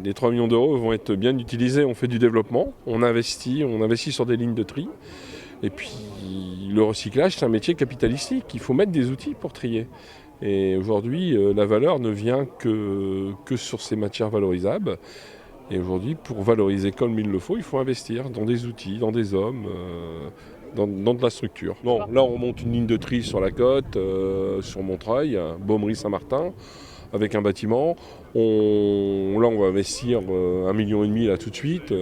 Les 3 millions d'euros vont être bien utilisés, on fait du développement, on investit sur des lignes de tri. Et puis le recyclage, c'est un métier capitalistique, il faut mettre des outils pour trier. Et aujourd'hui, la valeur ne vient que sur ces matières valorisables. Et aujourd'hui, pour valoriser comme il le faut, il faut investir dans des outils, dans des hommes, dans de la structure. Bon, là, on monte une ligne de tri sur la côte, sur Montreuil, Baumery-Saint-Martin, avec un bâtiment. Là, on va investir 1,5 million là tout de suite.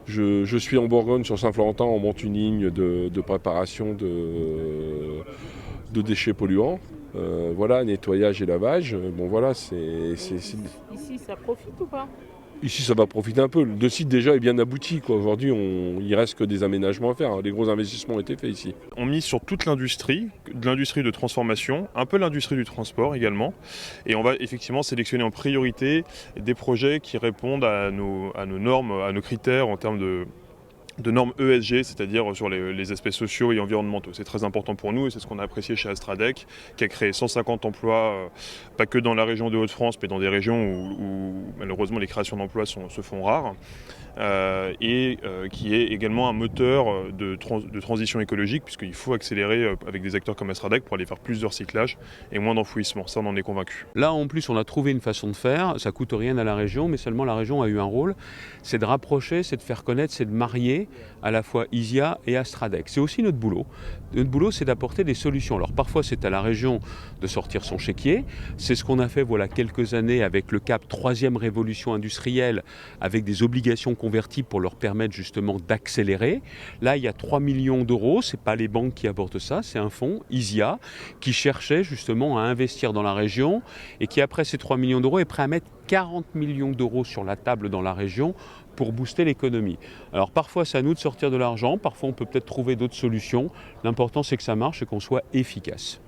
Je suis en Bourgogne, sur Saint-Florentin, on monte une ligne de préparation de déchets polluants. Voilà, nettoyage et lavage. Bon, voilà, Ici, ça profite ou pas? Ici, ça va profiter un peu. Le site déjà est bien abouti, quoi. Aujourd'hui, il reste que des aménagements à faire. Les gros investissements ont été faits ici. On mise sur toute l'industrie, de l'industrie de transformation, un peu l'industrie du transport également. Et on va effectivement sélectionner en priorité des projets qui répondent à nos normes, à nos critères en termes de normes ESG, c'est-à-dire sur les aspects sociaux et environnementaux. C'est très important pour nous et c'est ce qu'on a apprécié chez Astradec, qui a créé 150 emplois, pas que dans la région de Hauts-de-France, mais dans des régions où malheureusement les créations d'emplois se font rares, qui est également un moteur de transition écologique, puisqu'il faut accélérer avec des acteurs comme Astradec pour aller faire plus de recyclage et moins d'enfouissement. Ça, on en est convaincu. Là, en plus, on a trouvé une façon de faire. Ça ne coûte rien à la région, mais seulement la région a eu un rôle. C'est de rapprocher, c'est de faire connaître, c'est de marier à la fois ISIA et Astradec. C'est aussi notre boulot. Notre boulot, c'est d'apporter des solutions. Alors parfois, c'est à la région de sortir son chéquier. C'est ce qu'on a fait voilà quelques années avec le CAP 3e révolution industrielle, avec des obligations convertibles pour leur permettre justement d'accélérer. Là, il y a 3 millions d'euros. Ce n'est pas les banques qui abordent ça, c'est un fonds, ISIA, qui cherchait justement à investir dans la région et qui, après ces 3 millions d'euros, est prêt à mettre 40 millions d'euros sur la table dans la région pour booster l'économie. Alors parfois c'est à nous de sortir de l'argent, parfois on peut peut-être trouver d'autres solutions. L'important c'est que ça marche et qu'on soit efficace.